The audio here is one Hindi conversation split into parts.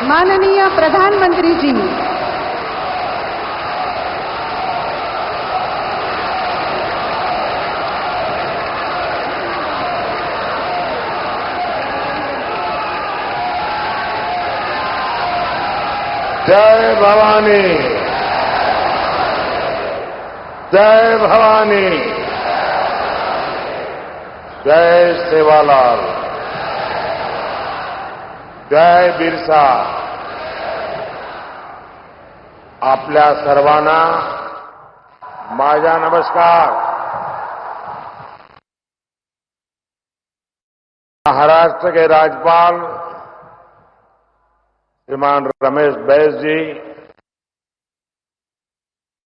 माननीय प्रधानमंत्री जी, जय भवानी, जय भवानी, जय सेवालाल, जय बिरसा. आपल्या सर्वांना माझा नमस्कार. महाराष्ट्र के राज्यपाल श्रीमान रमेश बैस जी,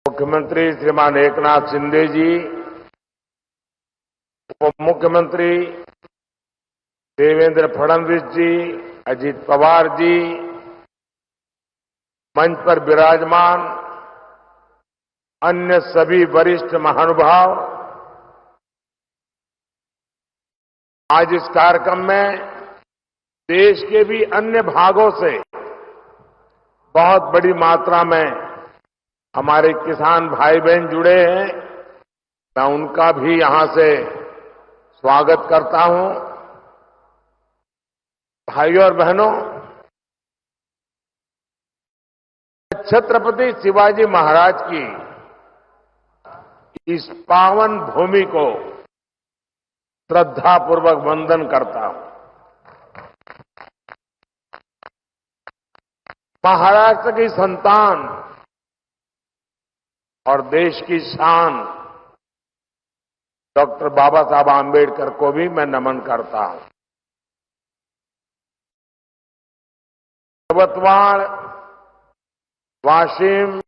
मुख्यमंत्री श्रीमान एकनाथ शिंदे जी, उप मुख्यमंत्री देवेंद्र फडणवीस जी, अजित पवार जी, मंच पर विराजमान अन्य सभी वरिष्ठ महानुभाव, आज इस कार्यक्रम में देश के भी अन्य भागों से बहुत बड़ी मात्रा में हमारे किसान भाई बहन जुड़े हैं. मैं उनका भी यहां से स्वागत करता हूं. भाइयों और बहनों, छत्रपति शिवाजी महाराज की इस पावन भूमि को श्रद्धापूर्वक वंदन करता हूं. महाराष्ट्र की संतान और देश की शान डॉक्टर बाबा साहब आंबेडकर को भी मैं नमन करता हूं. यवतमाळ, वाशिम,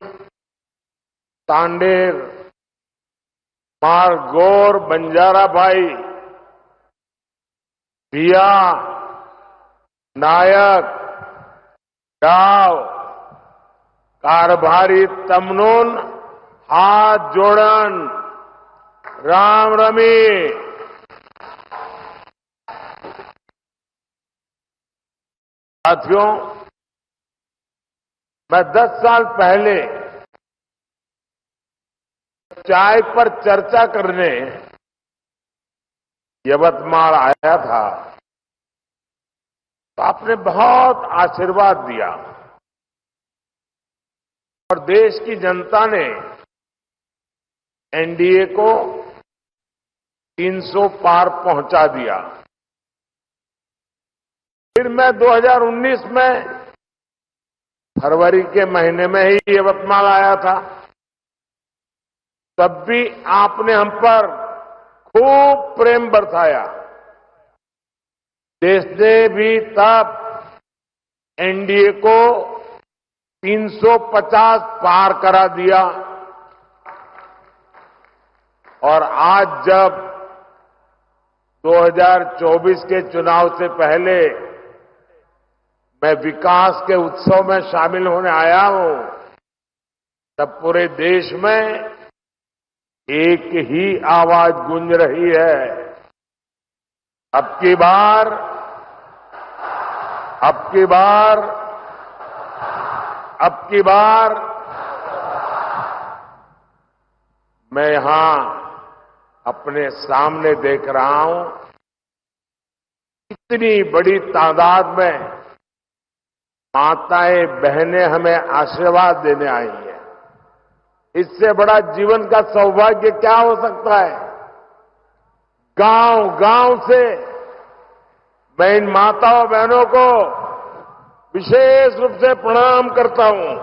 तांडेर, मारगोर, बंजाराभाई, भिया, नायक, डाव, कारभारी, तमनून, हाथ जोड़न, राम रमी. साथियों, मैं 10 साल पहले चाय पर चर्चा करने यवतमाल आया था तो आपने बहुत आशीर्वाद दिया और देश की जनता ने एनडीए को 300 पार पहुंचा दिया. फिर मैं 2019 में फरवरी के महीने में ही यवतमाल आया था. तब भी आपने हम पर खूब प्रेम बरसाया. देश ने भी तब एनडीए को 350 पार करा दिया और आज जब 2024 के चुनाव से पहले मैं विकास के उत्सव में शामिल होने आया हूं, तब पूरे देश में एक ही आवाज गूंज रही है. अब की बार मैं यहां अपने सामने देख रहा हूं, इतनी बड़ी तादाद में माताएं बहनें हमें आशीर्वाद देने आई हैं. इससे बड़ा जीवन का सौभाग्य क्या हो सकता है. गांव गांव से मैं इन माताओं बहनों को विशेष रूप से प्रणाम करता हूं.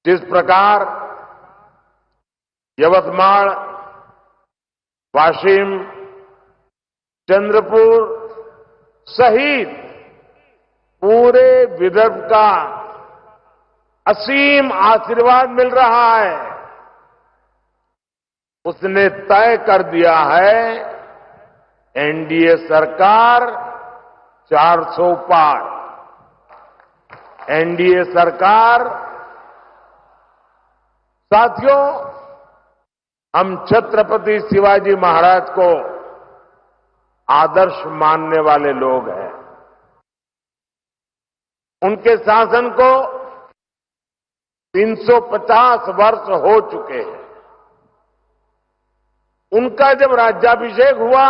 जिस प्रकार यवतमाल, वाशिम, चंद्रपुर सहित पूरे विदर्भ का असीम आशीर्वाद मिल रहा है, उसने तय कर दिया है एनडीए सरकार 400 पार. एनडीए सरकार. साथियों, हम छत्रपति शिवाजी महाराज को आदर्श मानने वाले लोग हैं. उनके शासन को 350 वर्ष हो चुके हैं। उनका जब राज्याभिषेक हुआ,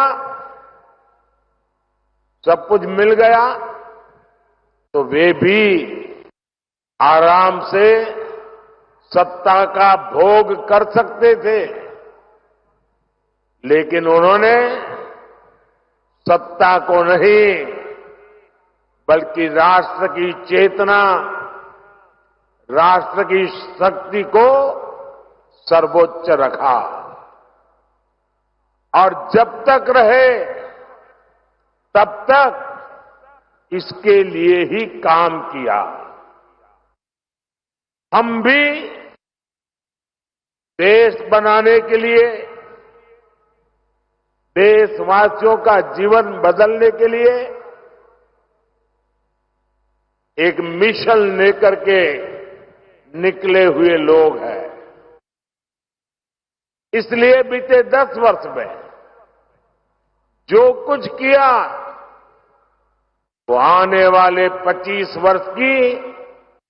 सब कुछ मिल गया, तो वे भी आराम से सत्ता का भोग कर सकते थे। लेकिन उन्होंने सत्ता को नहीं, बल्कि राष्ट्र की चेतना, राष्ट्र की शक्ति को सर्वोच्च रखा और जब तक रहे तब तक इसके लिए ही काम किया। हम भी देश बनाने के लिए, देशवासियों का जीवन बदलने के लिए एक मिशन लेकर के निकले हुए लोग हैं। इसलिए बीते 10 वर्ष में जो कुछ किया, वो आने वाले 25 वर्ष की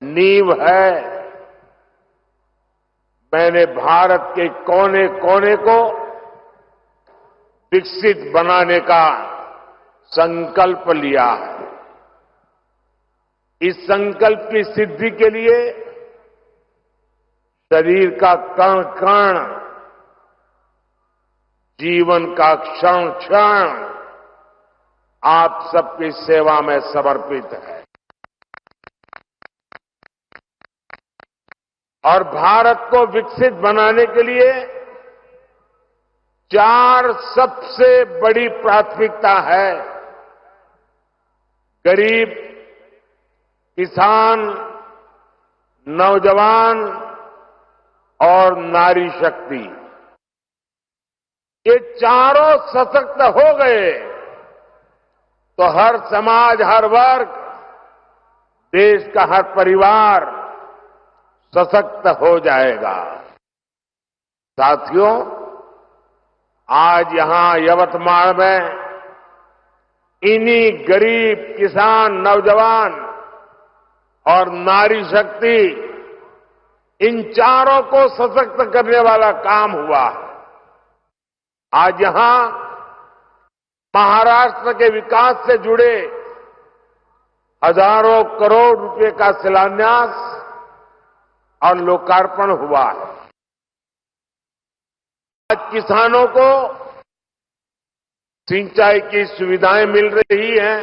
नींव है। मैंने भारत के कोने कोने को विकसित बनाने का संकल्प लिया है। इस संकल्प की सिद्धि के लिए शरीर का कण कण, जीवन का क्षण क्षण आप सबकी सेवा में समर्पित है। और भारत को विकसित बनाने के लिए 4 सबसे बड़ी प्राथमिकता है। गरीब, किसान, नौजवान और नारी शक्ति, ये चारों सशक्त हो गए तो हर समाज, हर वर्ग, देश का हर परिवार सशक्त हो जाएगा। साथियों, आज यहां यवतमाल में इन्हीं गरीब, किसान, नौजवान और नारी शक्ति, इन चारों को सशक्त करने वाला काम हुआ है। आज यहां महाराष्ट्र के विकास से जुड़े हजारों करोड़ रुपए का शिलान्यास और लोकार्पण हुआ है। आज किसानों को सिंचाई की सुविधाएं मिल रही हैं,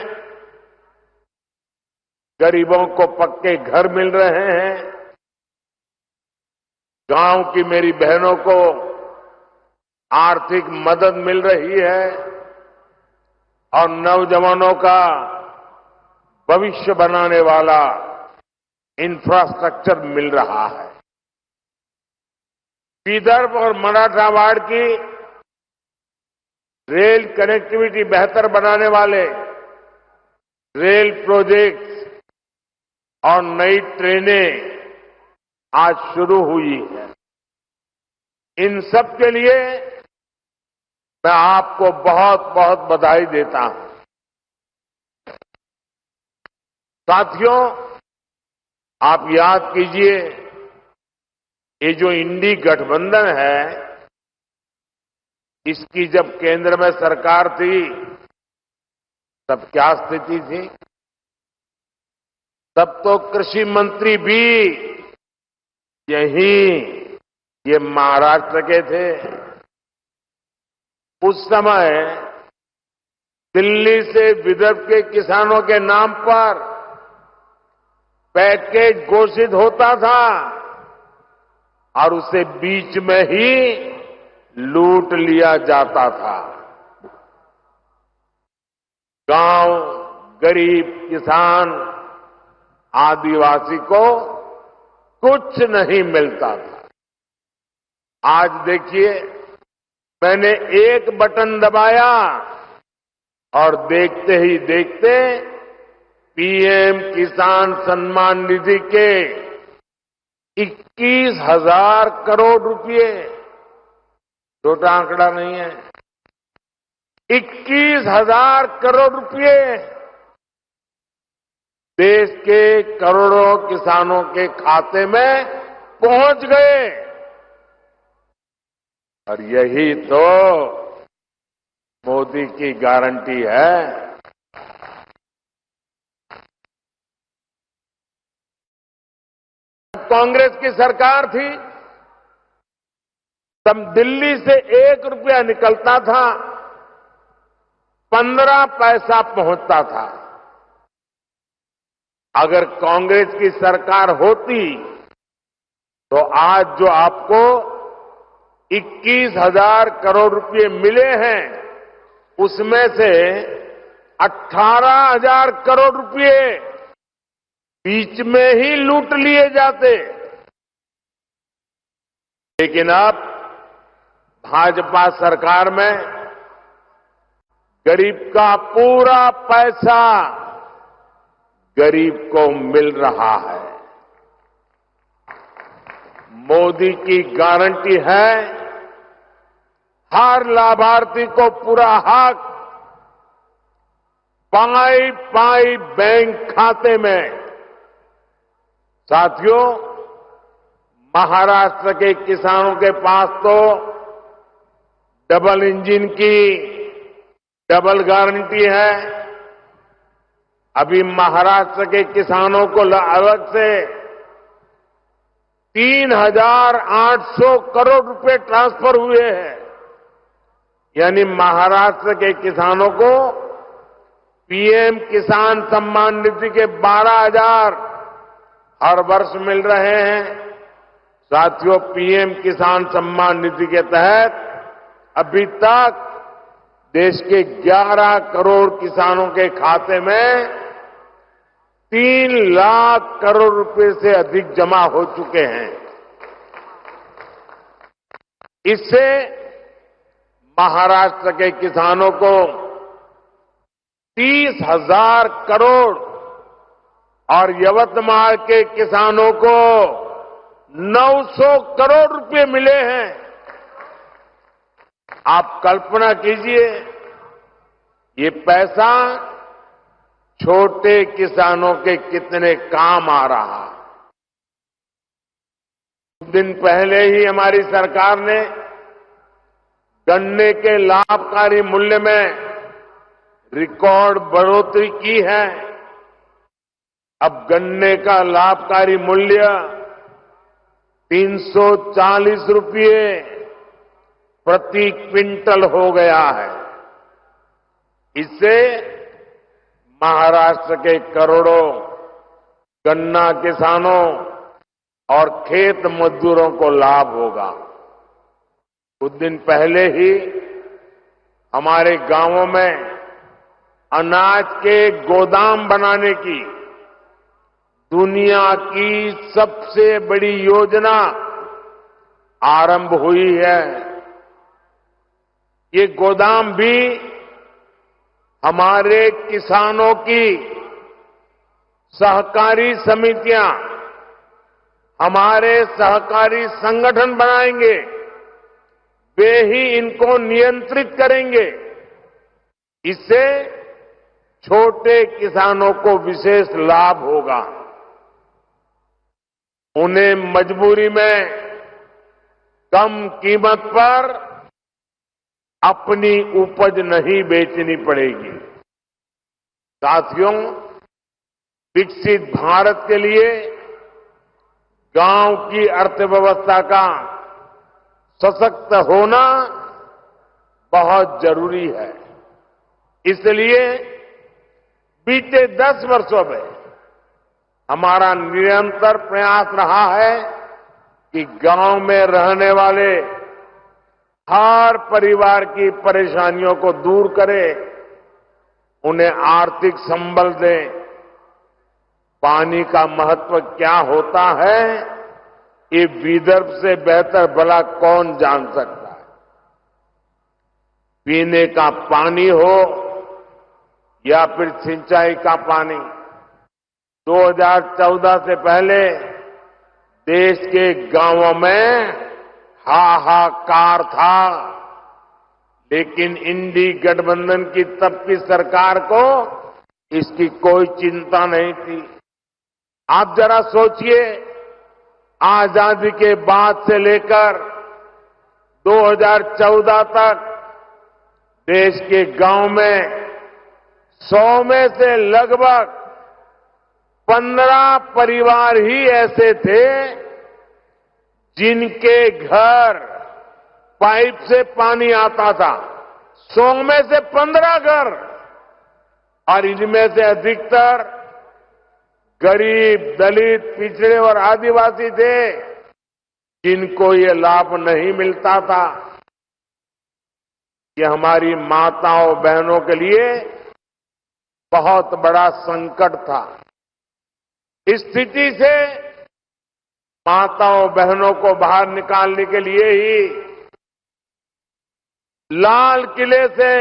गरीबों को पक्के घर मिल रहे हैं, गांव की मेरी बहनों को आर्थिक मदद मिल रही है और नौजवानों का भविष्य बनाने वाला इंफ्रास्ट्रक्चर मिल रहा है। विदर्भ और मराठवाड़ की रेल कनेक्टिविटी बेहतर बनाने वाले रेल प्रोजेक्ट्स और नई ट्रेनें आज शुरू हुई है। इन सब के लिए मैं आपको बहुत बहुत बधाई देता हूं। साथियों, आप याद कीजिए, ये जो इंडी गठबंधन है, इसकी जब केंद्र में सरकार थी तब क्या स्थिति थी? तब तो कृषि मंत्री भी ये महाराष्ट्र के थे। उस समय दिल्ली से विदर्भ के किसानों के नाम पर पैकेज घोषित होता था और उसे बीच में ही लूट लिया जाता था। गांव, गरीब, किसान, आदिवासी को कुछ नहीं मिलता था। आज देखिए, मैंने एक बटन दबाया और देखते ही देखते पीएम किसान सम्मान निधि के 21,000 करोड़ रुपए, छोटा आंकड़ा नहीं है, 21,000 करोड़ रुपए देश के करोड़ों किसानों के खाते में पहुंच गए। और यही तो मोदी की गारंटी है। कांग्रेस की सरकार थी तब दिल्ली से 1 रुपया निकलता था 15 पैसा पहुंचता था। अगर कांग्रेस की सरकार होती तो आज जो आपको 21,000 करोड़ रुपए मिले हैं उसमें से 18,000 करोड़ रुपए बीच में ही लूट लिए जाते। लेकिन अब भाजपा सरकार में गरीब का पूरा पैसा गरीब को मिल रहा है। मोदी की गारंटी है हर लाभार्थी को पूरा हक पाई पाई बैंक खाते में। साथियों, महाराष्ट्र के किसानों के पास तो डबल इंजन की डबल गारंटी है। अभी महाराष्ट्र के किसानों को अलग से 3,800 करोड़ रुपए ट्रांसफर हुए हैं। यानी महाराष्ट्र के किसानों को पीएम किसान सम्मान निधि के 12,000 हर वर्ष मिल रहे हैं। साथियों, पीएम किसान सम्मान निधि के तहत अभी तक देश के 11 करोड़ किसानों के खाते में 3 लाख करोड़ रुपए से अधिक जमा हो चुके हैं। इससे महाराष्ट्र के किसानों को 30,000 करोड़ और यवतमाल के किसानों को 900 करोड़ रुपए मिले हैं। आप कल्पना कीजिए, ये पैसा छोटे किसानों के कितने काम आ रहा। कुछ दिन पहले ही हमारी सरकार ने गन्ने के लाभकारी मूल्य में रिकॉर्ड बढ़ोतरी की है। अब गन्ने का लाभकारी मूल्य 340 रुपये प्रति क्विंटल हो गया है। इससे महाराष्ट्र के करोड़ों गन्ना किसानों और खेत मजदूरों को लाभ होगा। कुछ दिन पहले ही हमारे गांवों में अनाज के गोदाम बनाने की दुनिया की सबसे बड़ी योजना आरंभ हुई है। ये गोदाम भी हमारे किसानों की सहकारी समितियां, हमारे सहकारी संगठन बनाएंगे। वे ही इनको नियंत्रित करेंगे। इससे छोटे किसानों को विशेष लाभ होगा। उन्हें मजबूरी में कम कीमत पर अपनी उपज नहीं बेचनी पड़ेगी। साथियों, विकसित भारत के लिए गांव की अर्थव्यवस्था का सशक्त होना बहुत जरूरी है। इसलिए बीते 10 वर्षों में हमारा निरंतर प्रयास रहा है कि गांव में रहने वाले हर परिवार की परेशानियों को दूर करें, उन्हें आर्थिक संबल दें। पानी का महत्व क्या होता है, ये विदर्भ से बेहतर भला कौन जान सकता है। पीने का पानी हो या फिर सिंचाई का पानी, 2014 से पहले देश के गांवों में हाहाकार था। लेकिन इंडी गठबंधन की तब की सरकार को इसकी कोई चिंता नहीं थी। आप जरा सोचिए, आजादी के बाद से लेकर 2014 तक देश के गांव में 100 में से लगभग 15 परिवार ही ऐसे थे जिनके घर पाइप से पानी आता था। 100 में से 15 घर, और इनमें से अधिकतर गरीब, दलित, पिछड़े और आदिवासी थे जिनको ये लाभ नहीं मिलता था। ये हमारी माताओं बहनों के लिए बहुत बड़ा संकट था। इस स्थिति से माताओं बहनों को बाहर निकालने के लिए ही लाल किले से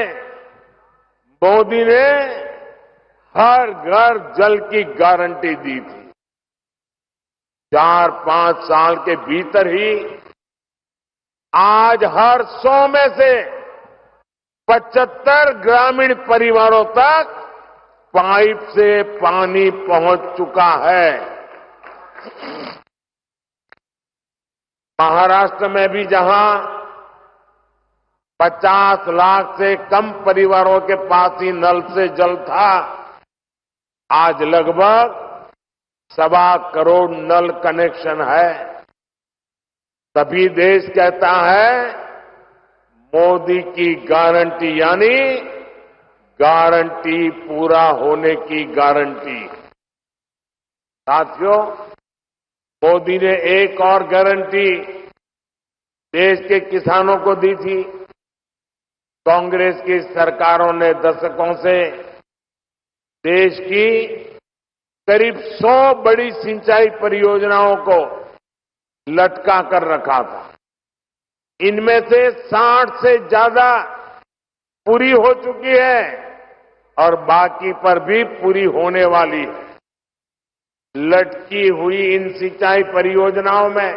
मोदी ने हर घर जल की गारंटी दी थी। 4-5 साल के भीतर ही आज हर 100 में से 75 ग्रामीण परिवारों तक पाइप से पानी पहुंच चुका है। महाराष्ट्र में भी जहां 50 लाख से कम परिवारों के पास ही नल से जल था, आज लगभग 1.25 करोड़ नल कनेक्शन है। तभी देश कहता है मोदी की गारंटी, यानी गारंटी पूरा होने की गारंटी। साथियों, मोदी ने एक और गारंटी देश के किसानों को दी थी। कांग्रेस की सरकारों ने दशकों से देश की करीब 100 बड़ी सिंचाई परियोजनाओं को लटका कर रखा था। इनमें से 60 से ज्यादा पूरी हो चुकी है और बाकी पर भी पूरी होने वाली है। लटकी हुई इन सिंचाई परियोजनाओं में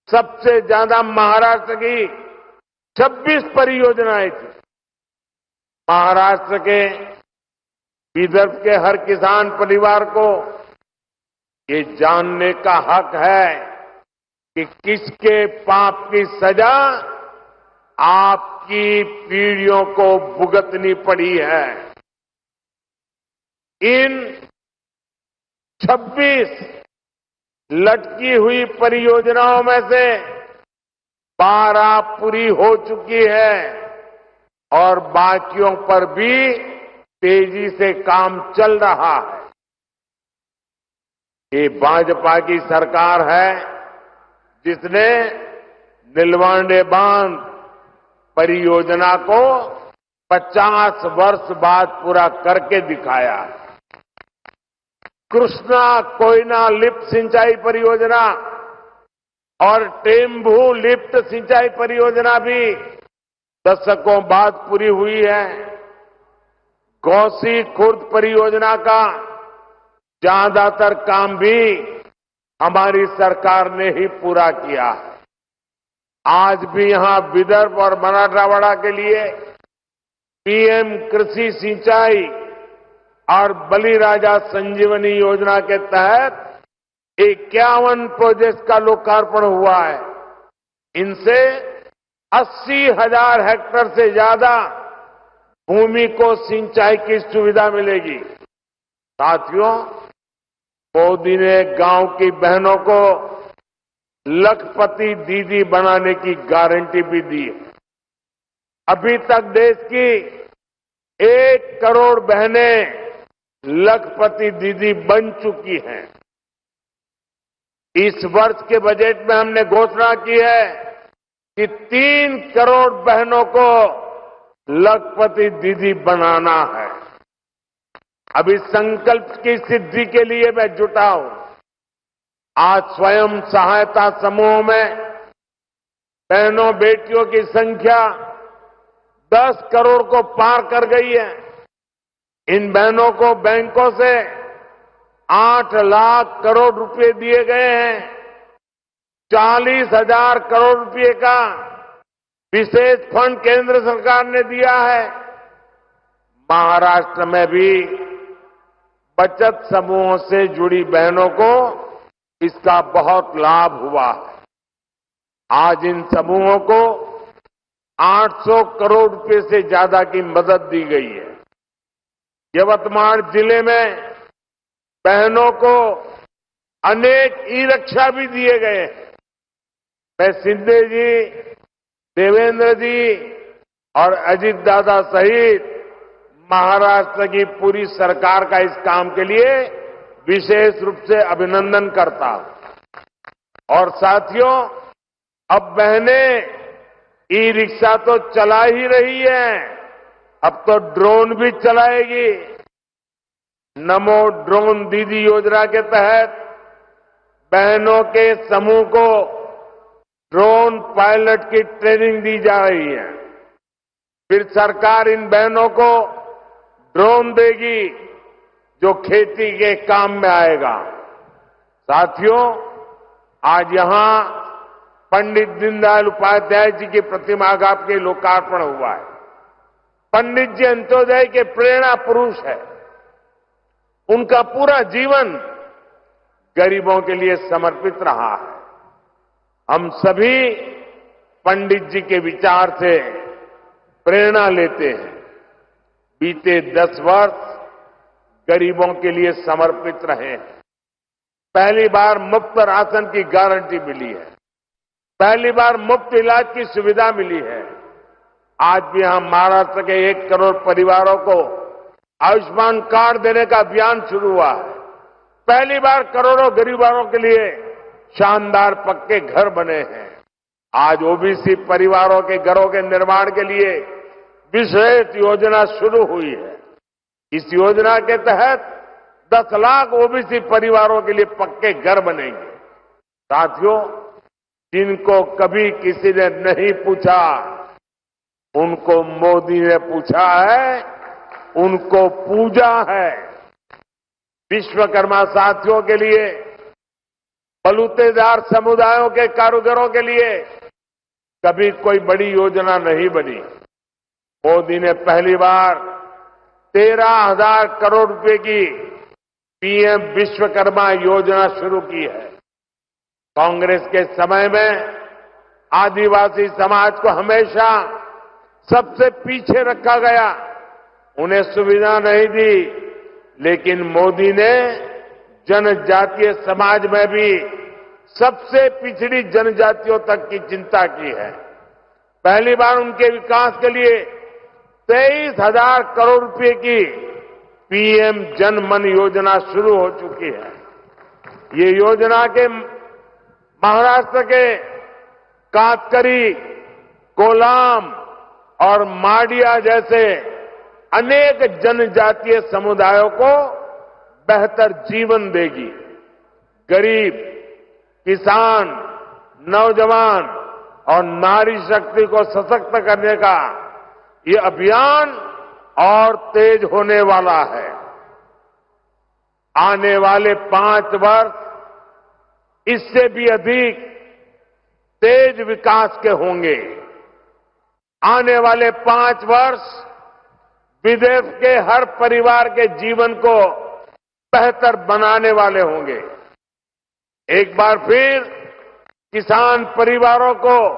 सबसे ज्यादा महाराष्ट्र की 26 परियोजनाएं थी। महाराष्ट्र के, विदर्भ के हर किसान परिवार को ये जानने का हक है कि किसके पाप की सजा आपकी पीढ़ियों को भुगतनी पड़ी है। इन 26 लटकी हुई परियोजनाओं में से 12 पूरी हो चुकी है और बाकियों पर भी तेजी से काम चल रहा है। ये भाजपा की सरकार है जिसने नीलवांडे बांध परियोजना को 50 वर्ष बाद पूरा करके दिखाया। कृष्णा कोयना लिफ्ट सिंचाई परियोजना और टेम्भू लिफ्ट सिंचाई परियोजना भी दशकों बाद पूरी हुई है। गौसी खुर्द परियोजना का ज्यादातर काम भी हमारी सरकार ने ही पूरा किया है। आज भी यहां विदर्भ और मराठवाड़ा के लिए पीएम कृषि सिंचाई और बलिराजा संजीवनी योजना के तहत 51 प्रोजेक्ट का लोकार्पण हुआ है। इनसे 80,000 हेक्टेयर से ज्यादा भूमि को सिंचाई की सुविधा मिलेगी। साथियों, मोदी ने गांव की बहनों को लखपति दीदी बनाने की गारंटी भी दी है। अभी तक देश की 1 करोड़ बहनें लखपति दीदी बन चुकी हैं। इस वर्ष के बजट में हमने घोषणा की है कि 3 करोड़ बहनों को लखपति दीदी बनाना है। अब इस संकल्प की सिद्धि के लिए मैं जुटा हूं। आज स्वयं सहायता समूहों में बहनों बेटियों की संख्या 10 करोड़ को पार कर गई है। इन बहनों को बैंकों से 8 लाख करोड़ रुपए दिए गए हैं। 40,000 करोड़ रुपए का विशेष फंड केंद्र सरकार ने दिया है। महाराष्ट्र में भी बचत समूहों से जुड़ी बहनों को इसका बहुत लाभ हुआ है। आज इन समूहों को 800 करोड़ रुपए से ज्यादा की मदद दी गई है। यवतमाल जिले में बहनों को अनेक ई-रिक्शा भी दिए गए हैं। मैं शिंदे जी, देवेंद्र जी और अजीत दादा सहित महाराष्ट्र की पूरी सरकार का इस काम के लिए विशेष रूप से अभिनंदन करता हूं। और साथियों, अब बहनें ई-रिक्शा तो चला ही रही है, अब तो ड्रोन भी चलाएगी। नमो ड्रोन दीदी योजना के तहत बहनों के समूह को ड्रोन पायलट की ट्रेनिंग दी जा रही है। फिर सरकार इन बहनों को ड्रोन देगी जो खेती के काम में आएगा। साथियों, आज यहां पंडित दीनदयाल उपाध्याय जी की प्रतिमा का के लोकार्पण हुआ है। पंडित जी अंत्योदय के प्रेरणा पुरुष है। उनका पूरा जीवन गरीबों के लिए समर्पित रहा है। हम सभी पंडित जी के विचार से प्रेरणा लेते हैं। बीते 10 वर्ष गरीबों के लिए समर्पित रहे हैं। पहली बार मुफ्त राशन की गारंटी मिली है। पहली बार मुफ्त इलाज की सुविधा मिली है। आज भी हम महाराष्ट्र के 1 करोड़ परिवारों को आयुष्मान कार्ड देने का अभियान शुरू हुआ है। पहली बार करोड़ों गरीबों के लिए शानदार पक्के घर बने हैं। आज ओबीसी परिवारों के घरों के निर्माण के लिए विशेष योजना शुरू हुई है। इस योजना के तहत 10 लाख ओबीसी परिवारों के लिए पक्के घर बनेंगे। साथियों, जिनको कभी किसी ने नहीं पूछा, उनको मोदी ने पूछा है, उनको पूजा है। विश्वकर्मा साथियों के लिए, बलूतेदार समुदायों के कारीगरों के लिए कभी कोई बड़ी योजना नहीं बनी। मोदी ने पहली बार 13,000 करोड़ रुपए की पीएम विश्वकर्मा योजना शुरू की है। कांग्रेस के समय में आदिवासी समाज को हमेशा सबसे पीछे रखा गया, उन्हें सुविधा नहीं दी। लेकिन मोदी ने जनजातीय समाज में भी सबसे पिछड़ी जनजातियों तक की चिंता की है। पहली बार उनके विकास के लिए 23,000 करोड़ रुपए की पीएम जन मन योजना शुरू हो चुकी है। ये योजना के महाराष्ट्र के कातकरी, कोलाम और माडिया जैसे अनेक जनजातीय समुदायों को बेहतर जीवन देगी। गरीब, किसान, नौजवान और नारी शक्ति को सशक्त करने का ये अभियान और तेज होने वाला है। आने वाले 5 वर्ष इससे भी अधिक तेज विकास के होंगे। आने वाले 5 वर्ष विदेश के हर परिवार के जीवन को बेहतर बनाने वाले होंगे। एक बार फिर किसान परिवारों को,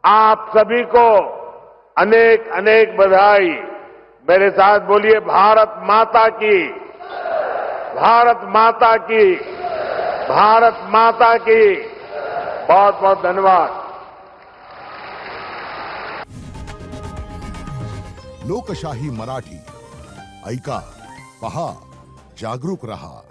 आप सभी को अनेक अनेक बधाई। मेरे साथ बोलिए, भारत माता की, भारत माता की, भारत माता की। बहुत बहुत धन्यवाद। लोकशाही मराठी ऐका, पहा, जागरूक रहा।